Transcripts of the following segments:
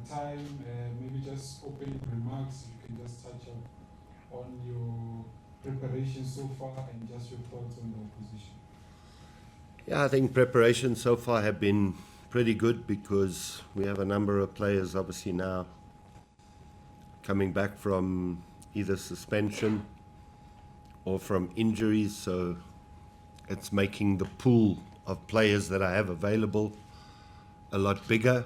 time, maybe just opening remarks, you can just touch on your preparation so far and just your thoughts on the opposition. Yeah, I think preparations so far have been pretty good because we have a number of players obviously now coming back from either suspension or from injuries, so it's making the pool of players that I have available a lot bigger.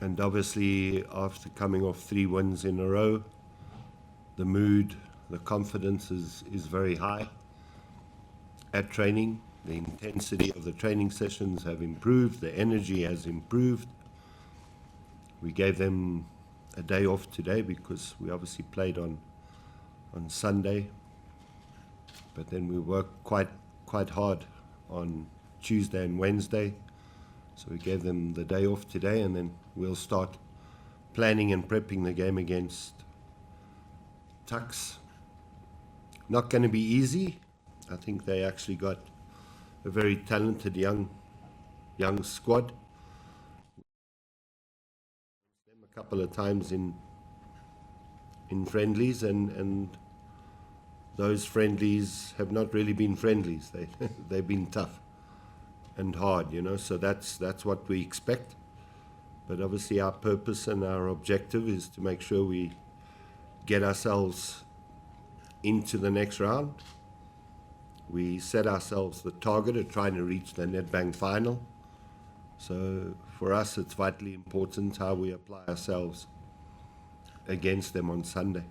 And obviously after coming off 3 wins in a row, the mood, the confidence is very high at training. The intensity of the training sessions have improved, the energy has improved. We gave them a day off today because we obviously played on Sunday, but then we worked quite hard on Tuesday and Wednesday, so we gave them the day off today, and then we'll start planning and prepping the game against Tuks. Not going to be easy. I think they actually got a very talented young squad. A couple of times in friendlies, and those friendlies have not really been friendlies. They've been tough and hard, you know. So that's what we expect. But obviously our purpose and our objective is to make sure we get ourselves into the next round. We set ourselves the target of trying to reach the Nedbank final. So for us, it's vitally important how we apply ourselves against them on Sunday.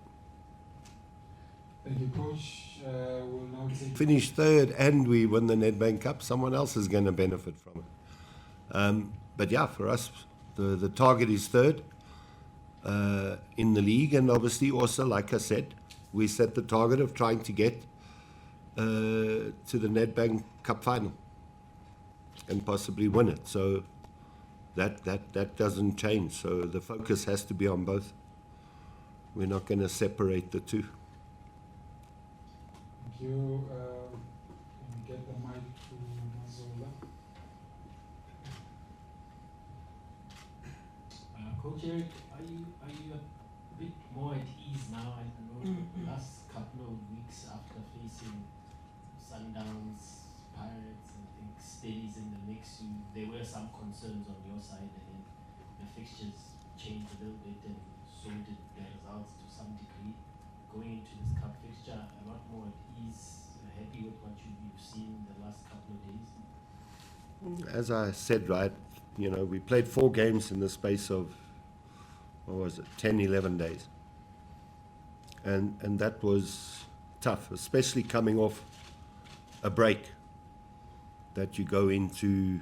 Thank you, Coach. We'll now take... Finish third and we win the Nedbank Cup, someone else is going to benefit from it. But yeah, for us, the target is third in the league, and obviously also, like I said, we set the target of trying to get to the Nedbank Cup final and possibly win it. So that doesn't change. So the focus has to be on both. We're not going to separate the two. Thank you. Can we get the mic to Mazola? Coach Eric, are you a bit more at ease now? I know the last couple of weeks after facing Sundowns, Pirates, and I think Steadies in the mix, there were some concerns on your side, and then the fixtures changed a little bit, and so did the results to some degree. Going into this cup fixture, a lot more at ease, happy with what you've seen the last couple of days? As I said, right, you know, we played 4 games in the space of, what was it, 10, 11 days. And that was tough, especially coming off a break, that you go into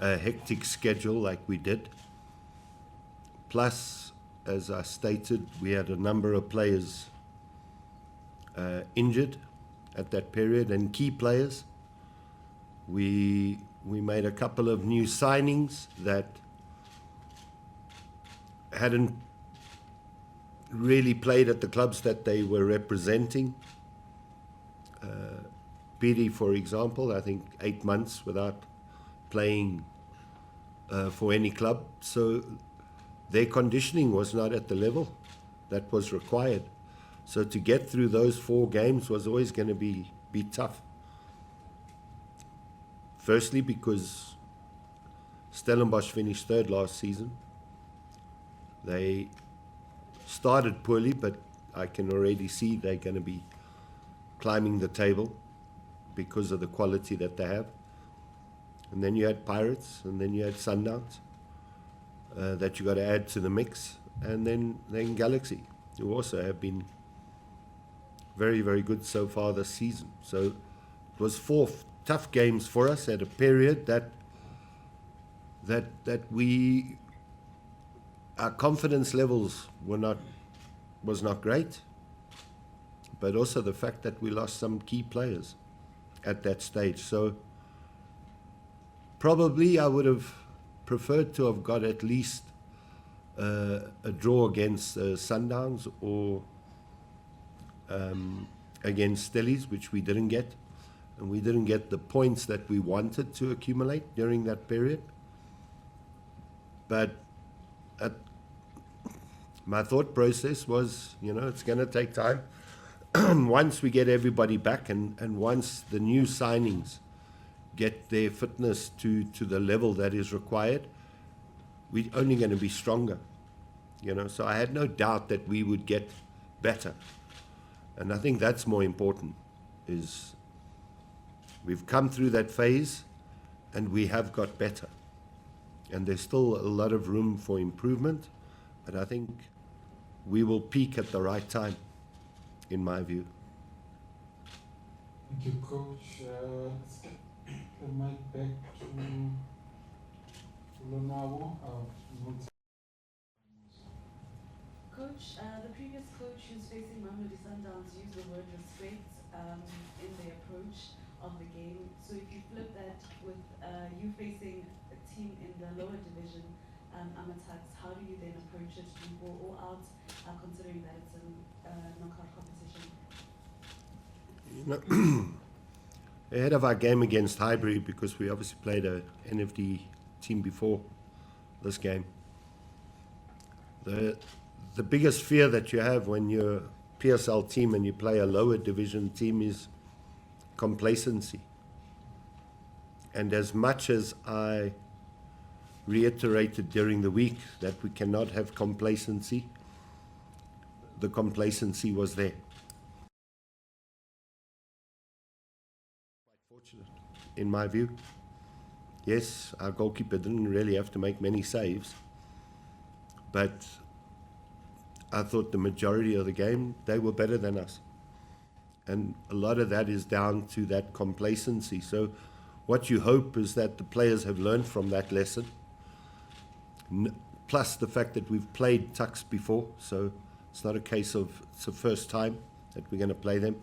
a hectic schedule like we did. Plus, as I stated, we had a number of players injured at that period, and key players. We made a couple of new signings that hadn't really played at the clubs that they were representing. Phiri, for example, I think 8 months without playing for any club. So their conditioning was not at the level that was required. So to get through those 4 games was always going to be tough. Firstly, because Stellenbosch finished 3rd last season. They started poorly, but I can already see they're going to be climbing the table because of the quality that they have. And then you had Pirates, and then you had Sundowns that you got to add to the mix, and then Galaxy, who also have been very, very good so far this season. So it was 4 tough games for us at a period that our confidence levels was not great, but also the fact that we lost some key players at that stage. So probably I would have preferred to have got at least a draw against Sundowns or against Stellies, which we didn't get. And we didn't get the points that we wanted to accumulate during that period. But my thought process was, it's going to take time. Once we get everybody back and once the new signings get their fitness to the level that is required, we're only going to be stronger. So I had no doubt that we would get better. And I think that's more important, is we've come through that phase and we have got better. And there's still a lot of room for improvement, but I think we will peak at the right time, in my view. Thank you, Coach. Let's get the mic back to Lonabo. Coach, the previous coach who's facing Mamelodi Sundowns used the word respect in the approach of the game. So if you flip that with you facing a team in the lower division, AmaTuks, how do you then approach it? Do you go all out, considering that it's a knockout competition? Ahead of our game against Highbury, because we obviously played a NFD team before this game, the biggest fear that you have when you're a PSL team and you play a lower division team is complacency. And as much as I reiterated during the week that we cannot have complacency, the complacency was there. Quite fortunate, in my view. Yes, our goalkeeper didn't really have to make many saves, but I thought the majority of the game, they were better than us. And a lot of that is down to that complacency. So what you hope is that the players have learned from that lesson, plus the fact that we've played Tuks before, so it's not a case of it's the first time that we're going to play them.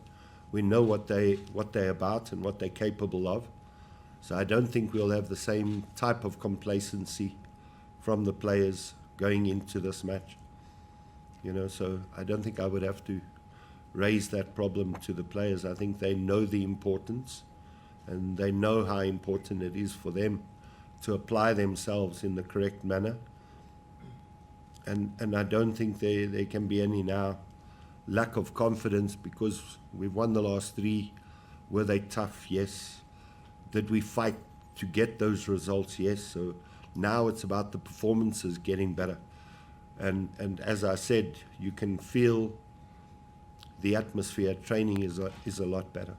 We know what they're about and what they're capable of. So I don't think we'll have the same type of complacency from the players going into this match. So I don't think I would have to raise that problem to the players. I think they know the importance, and they know how important it is for them to apply themselves in the correct manner. And I don't think there can be any now lack of confidence, because we've won the last 3. Were they tough? Yes. Did we fight to get those results? Yes. So now it's about the performances getting better. And as I said, you can feel the atmosphere at training is a lot better.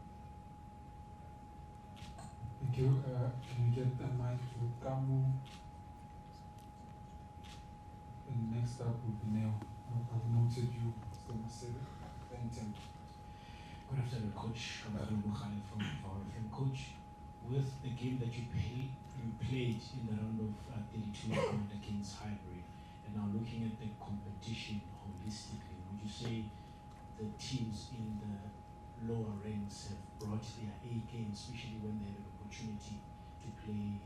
Thank you. Can you get the mic to Kamu? And next up will be Neo. I've noted you, Mr. Masebe. Thank you. Good afternoon, Coach. I'm from RFM. Coach, with the game that you played in the round of 32 against Highbury, and now looking at the competition holistically, would you say the teams in the lower ranks have brought their A game, especially when they have an opportunity to play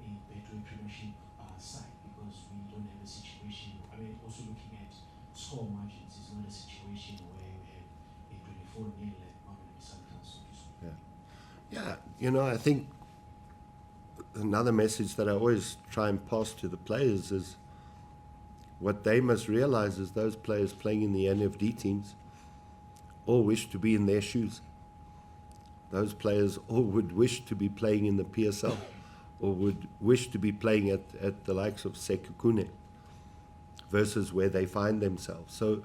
a Betway Premiership side? Because we don't have a situation, also looking at score margins, it's not a situation where we have a 24-0 like Mamelodi Sundowns, so to speak. Yeah, I think another message that I always try and pass to the players is what they must realize is those players playing in the NFD teams all wish to be in their shoes. Those players all would wish to be playing in the PSL, or would wish to be playing at the likes of Sekhukhune versus where they find themselves. So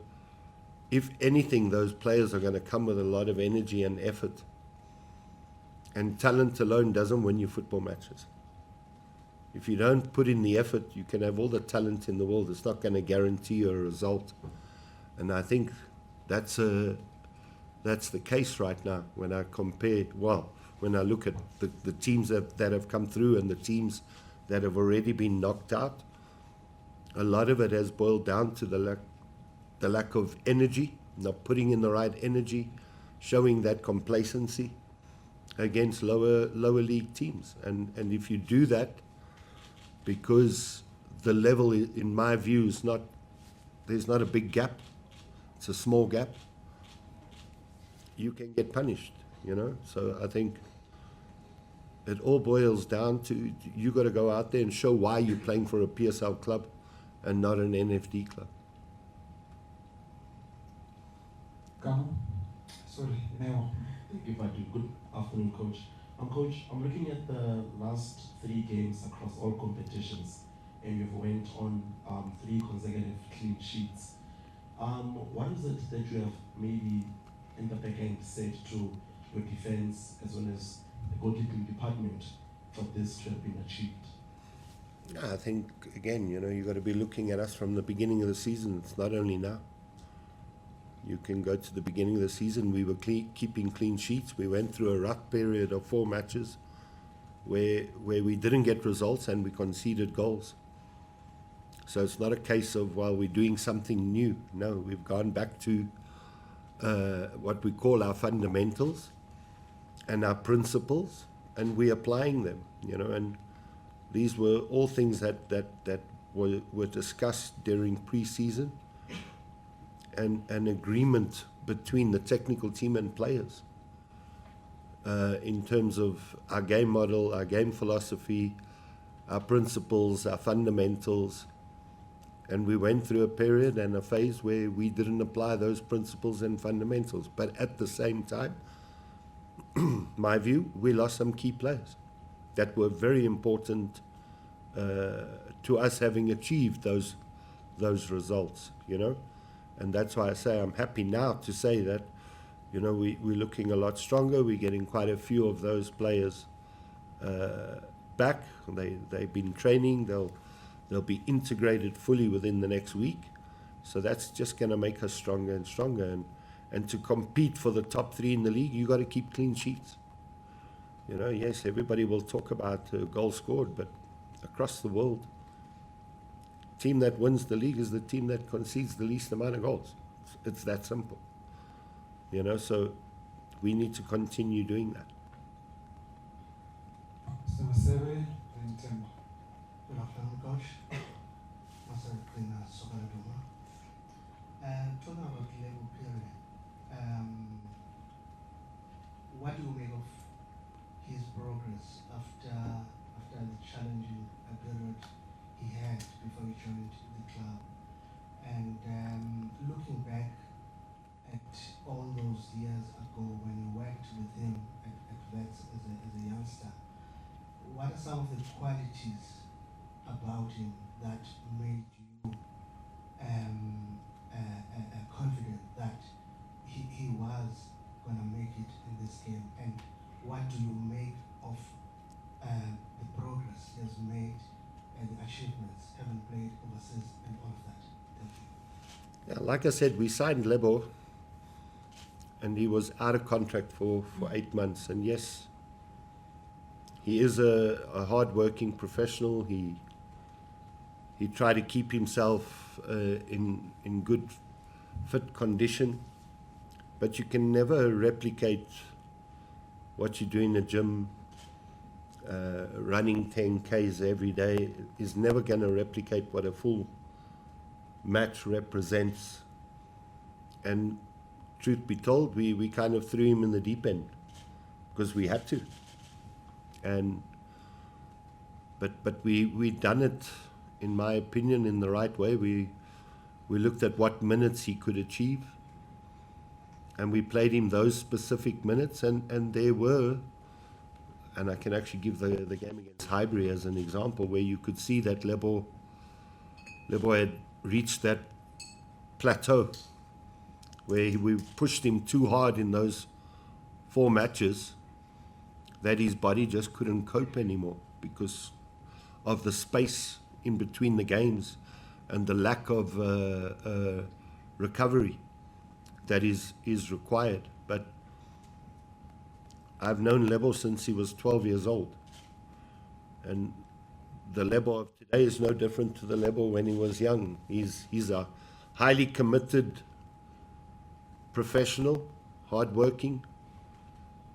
if anything, those players are going to come with a lot of energy and effort. And talent alone doesn't win you football matches. If you don't put in the effort, you can have all the talent in the world. It's not going to guarantee you a result. And I think that's the case right now when I compare, when I look at the teams that have come through and the teams that have already been knocked out. A lot of it has boiled down to the lack of energy, not putting in the right energy, showing that complacency against lower league teams. And if you do that, because the level, in my view, there's not a big gap, it's a small gap, you can get punished, So I think it all boils down to you got to go out there and show why you're playing for a PSL club and not an NFD club. Kamu? Sorry, Neo. Thank you, Fatu. Good afternoon, Coach. Coach, I'm looking at the last 3 games across all competitions, and you've went on 3 consecutive clean sheets. What is it that you have maybe in the back end said to your defense as well as the goalkeeping department for this to have been achieved? Yeah, I think, again, you've got to be looking at us from the beginning of the season. It's not only now. You can go to the beginning of the season. We were keeping clean sheets. We went through a rough period of 4 matches where we didn't get results and we conceded goals. So it's not a case of, well, we're doing something new. No, we've gone back to what we call our fundamentals and our principles, and we're applying them, and these were all things that were discussed during pre-season, and an agreement between the technical team and players in terms of our game model, our game philosophy, our principles, our fundamentals. And we went through a period and a phase where we didn't apply those principles and fundamentals. But at the same time, my view, we lost some key players that were very important to us having achieved those results, And that's why I say I'm happy now to say that, we're looking a lot stronger. We're getting quite a few of those players back. They've been training. They'll be integrated fully within the next week. So that's just going to make us stronger and stronger. And to compete for the top 3 in the league, you've got to keep clean sheets. Yes, everybody will talk about goals scored, but across the world, team that wins the league is the team that concedes the least amount of goals. It's that simple. So we need to continue doing that. Mr. Masebe, then Temba. Good afternoon, Coach. Master Cleaner Sokaraduma. Talking about level period, what do you make of his progress after the challenging period he had before he joined the club? And looking back at all those years ago when you worked with him at Vets as a youngster, what are some of the qualities about him that made you confident that he was going to make it in this game? And what do you make of the progress he has made and the achievements, having played overseas and all of that? Thank you. Yeah, like I said, we signed Lebo, and he was out of contract for 8 months. And yes, he is a hard-working professional. He tried to keep himself in good, fit condition. But you can never replicate what you do in the gym. Running 10Ks every day is never going to replicate what a full match represents. And truth be told, we kind of threw him in the deep end because we had to. But we done it, in my opinion, in the right way. We looked at what minutes he could achieve, and we played him those specific minutes, and there were, and I can actually give the game against Highbury as an example, where you could see that Lebo had reached that plateau where we pushed him too hard in those 4 matches that his body just couldn't cope anymore because of the space in between the games and the lack of recovery that is required. But I've known Lebo since he was 12 years old. And the Lebo of today is no different to the Lebo when he was young. He's a highly committed professional, hardworking,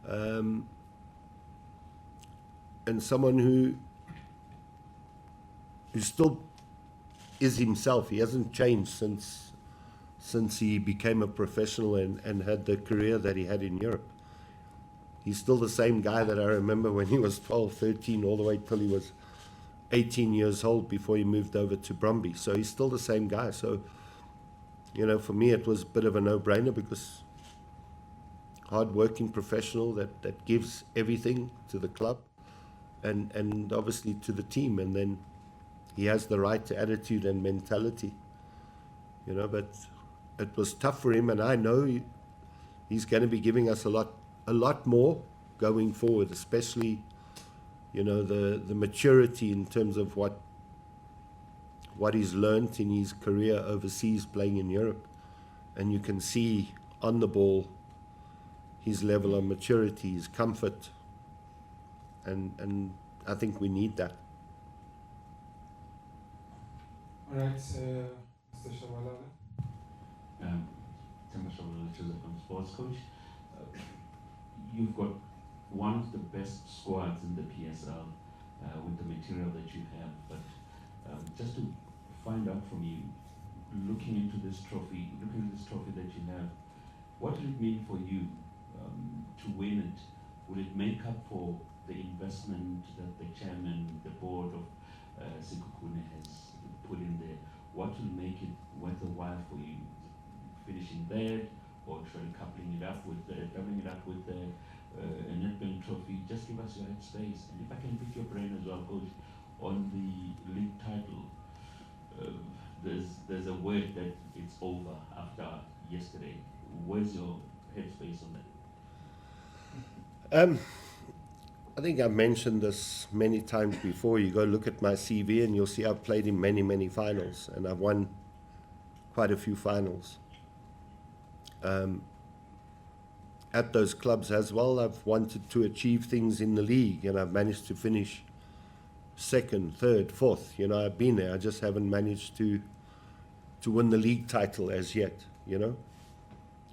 and someone who still is himself. He hasn't changed since he became a professional and had the career that he had in Europe. He's still the same guy that I remember when he was 12, 13, all the way till he was 18 years old before he moved over to Bromby. So he's still the same guy. So, you know, for me it was a bit of a no-brainer because hard-working professional that gives everything to the club and obviously to the team. And then he has the right attitude and mentality, you know, but it was tough for him, and I know he's going to be giving us a lot more going forward, especially, you know, the maturity in terms of what he's learnt in his career overseas playing in Europe. And you can see on the ball his level of maturity, his comfort, and I think we need that. All right, Mr. Shabalala. I'm sports coach. You've got one of the best squads in the PSL with the material that you have, but just to find out from you, looking at this trophy that you have, what will it mean for you to win it? Will it make up for the investment that the chairman, the board of Sekhukhune has put in there? What will make it worth a while for you? Finishing third, or trying doubling it up with the Nedbank trophy? Just give us your headspace. And if I can pick your brain as well, coach, on the league title, there's a word that it's over after yesterday. Where's your headspace on that? I think I've mentioned this many times before. You go look at my CV and you'll see I've played in many, many finals, and I've won quite a few finals. At those clubs as well, I've wanted to achieve things in the league, and I've managed to finish second, third, fourth. You know, I've been there. I just haven't managed to win the league title as yet, you know.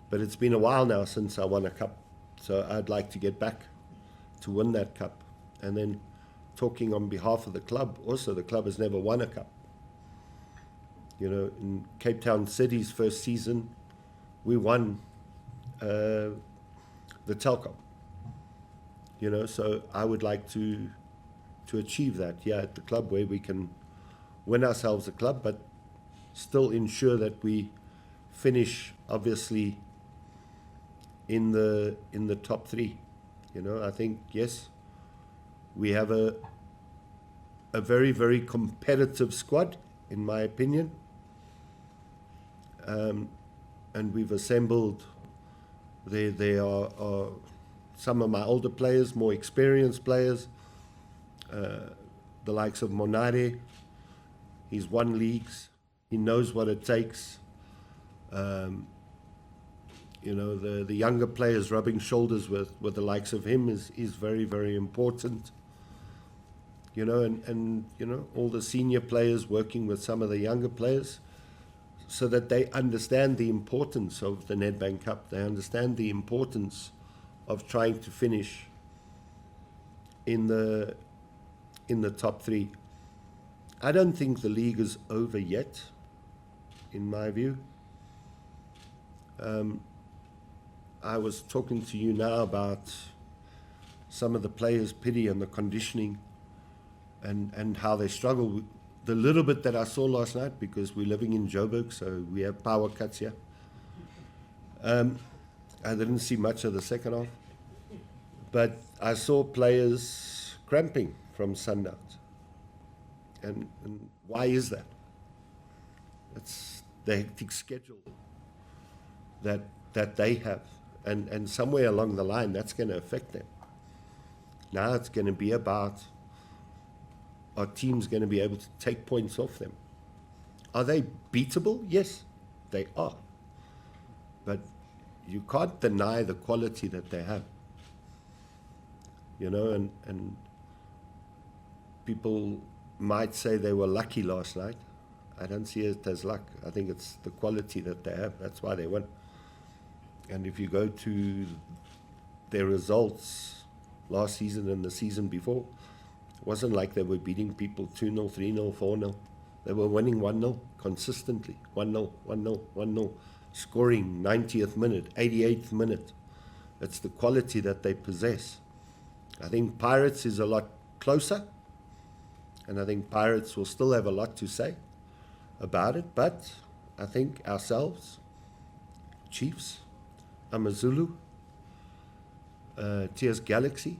But it's been a while now since I won a cup, so I'd like to get back to win that cup. And then talking on behalf of the club, also the club has never won a cup. You know, in Cape Town City's first season, we won the Telkom. You know, so I would like to achieve that here at the club, where we can win ourselves a club, but still ensure that we finish, obviously, in the top three. You know, I think, yes, we have a very, very competitive squad, in my opinion. And we've assembled, there are some of my older players, more experienced players, the likes of Monare. He's won leagues. He knows what it takes. You know, the younger players rubbing shoulders with the likes of him is very, very important. You know, and you know, all the senior players working with some of the younger players, so that they understand the importance of the Nedbank Cup. They understand the importance of trying to finish in the top three. I don't think the league is over yet, in my view. I was talking to you now about some of the players, Phiri, and the conditioning and how they struggle. The little bit that I saw last night, because we're living in Joburg, so we have power cuts here. I didn't see much of the second half, but I saw players cramping from Sundowns. And why is that? It's the hectic schedule that they have. And somewhere along the line, that's going to affect them. Now it's going to be about, our team's going to be able to take points off them. Are they beatable? Yes, they are. But you can't deny the quality that they have. You know, and people might say they were lucky last night. I don't see it as luck. I think it's the quality that they have. That's why they won. And if you go to their results last season and the season before, it wasn't like they were beating people 2-0, 3-0, 4-0. They were winning 1-0 consistently. 1-0, 1-0, 1-0. Scoring 90th minute, 88th minute. It's the quality that they possess. I think Pirates is a lot closer. And I think Pirates will still have a lot to say about it, but I think ourselves, Chiefs, AmaZulu, TS Galaxy,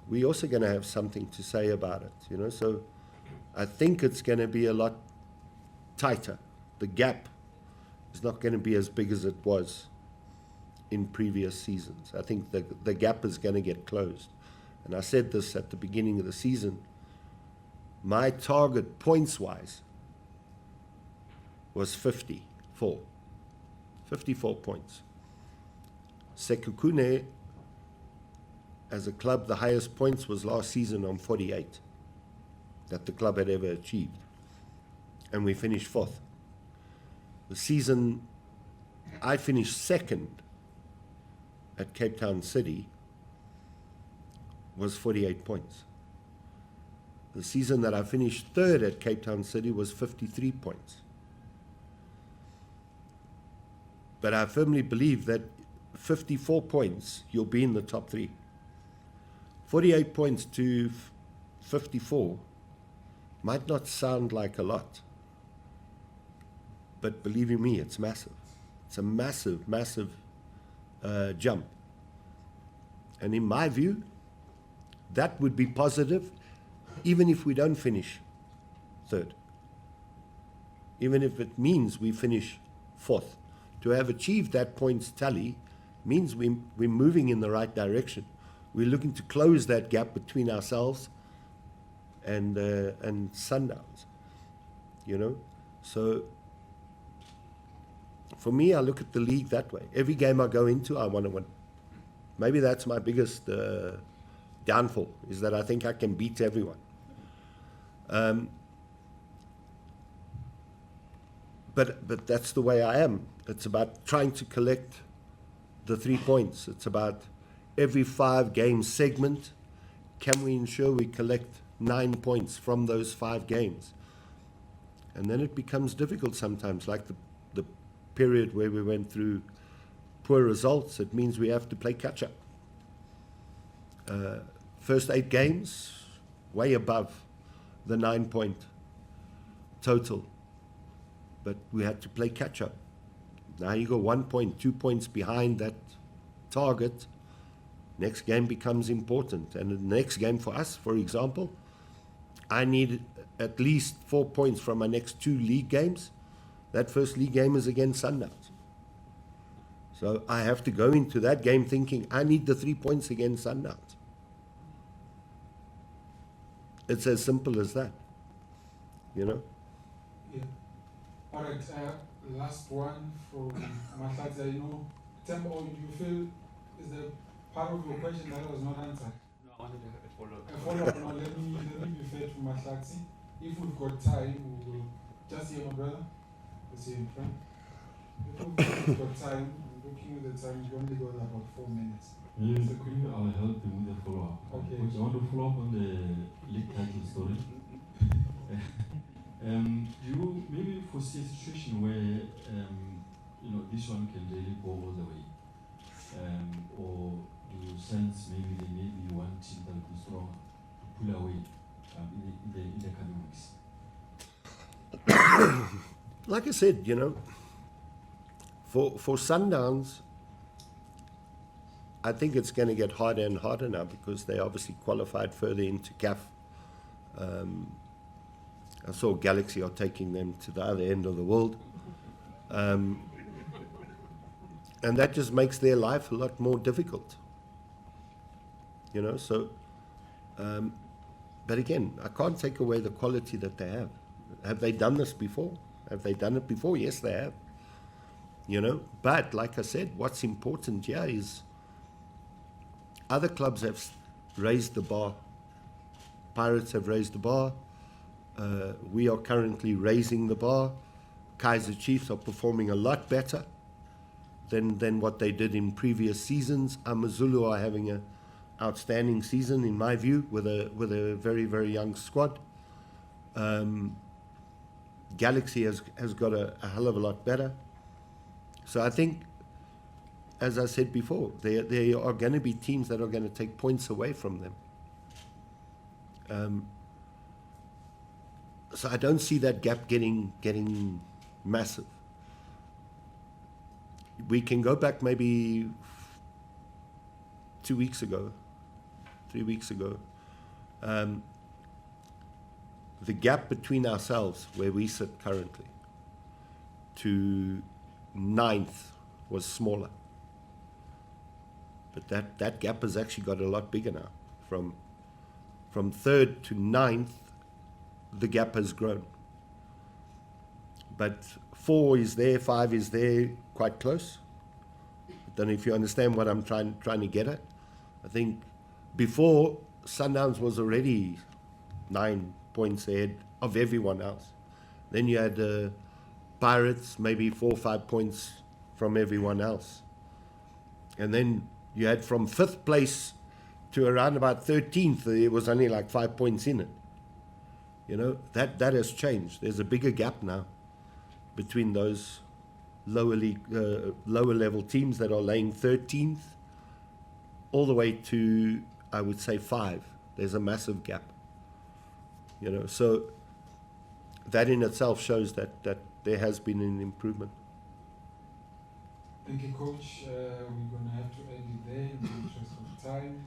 we're also going to have something to say about it, you know. So I think it's going to be a lot tighter. The gap is not going to be as big as it was in previous seasons. I think the gap is going to get closed. And I said this at the beginning of the season. My target points-wise was 54 points. Sekhukhune, as a club, the highest points was last season on 48 that the club had ever achieved. And we finished 4th. The season I finished 2nd at Cape Town City was 48 points. The season that I finished 3rd at Cape Town City was 53 points. But I firmly believe that 54 points, you'll be in the top 3. 48 points to 54 might not sound like a lot, but believe you me, it's massive. It's a massive, massive jump. And in my view, that would be positive even if we don't finish 3rd. Even if it means we finish 4th. To have achieved that points tally means we're moving in the right direction. We're looking to close that gap between ourselves and Sundowns, you know. So for me, I look at the league that way. Every game I go into, I want to win. Maybe that's my biggest downfall, is that I think I can beat everyone. But that's the way I am. It's about trying to collect the 3 points. It's about every 5 game segment, can we ensure we collect 9 points from those 5 games? And then it becomes difficult sometimes, like the period where we went through poor results. It means we have to play catch-up. First 8 games, way above the 9-point total. But we had to play catch-up. Now you go 1 point, 2 points behind that target. Next game becomes important. And the next game for us, for example, I need at least 4 points from my next 2 league games. That first league game is against Sundowns. So I have to go into that game thinking I need the 3 points against Sundowns. It's as simple as that, you know? Yeah. All right, last one for Mahlatsi. I know, Tembo, do you feel, is there part of your question that was not answered? No, I wanted a follow-up. A follow-up. Now, let me be fair to Mahlatsi. If we've got time, we will just hear my brother, the same friend. If we've got time, I'm looking at the time, we only got about 4 minutes. Yes, I'll help you with the follow-up. Okay. Because I want to follow up on the league title story. Do you maybe foresee a situation where you know, this one can really go all the way, or do you sense maybe there may be one team that will be strong to pull away in the coming weeks? Like I said, you know, for Sundowns, I think it's going to get harder and harder now because they obviously qualified further into CAF. I saw Galaxy are taking them to the other end of the world. And that just makes their life a lot more difficult. You know, so, but again, I can't take away the quality that they have. Have they done this before? Have they done it before? Yes, they have. You know, but like I said, what's important here is other clubs have raised the bar. Pirates have raised the bar. We are currently raising the bar. Kaizer Chiefs are performing a lot better than what they did in previous seasons. AmaZulu are having an outstanding season, in my view, with a very, very young squad. Galaxy has got a hell of a lot better. So I think, as I said before, there are going to be teams that are going to take points away from them. So I don't see that gap getting massive. We can go back maybe 2 weeks ago, 3 weeks ago. The gap between ourselves, where we sit currently, to 9th was smaller. But that gap has actually got a lot bigger now. From 3rd to 9th, the gap has grown. But 4 is there, 5 is there, quite close. I don't know if you understand what I'm trying to get at. I think before, Sundowns was already 9 points ahead of everyone else. Then you had Pirates, maybe 4 or 5 points from everyone else. And then you had from 5th place to around about 13th, there was only like 5 points in it. You know, that has changed. There's a bigger gap now between those lower level teams that are laying 13th all the way to, I would say, 5. There's a massive gap. You know, so that in itself shows that there has been an improvement. Thank you, Coach. We're going to have to end it there in the interest of time.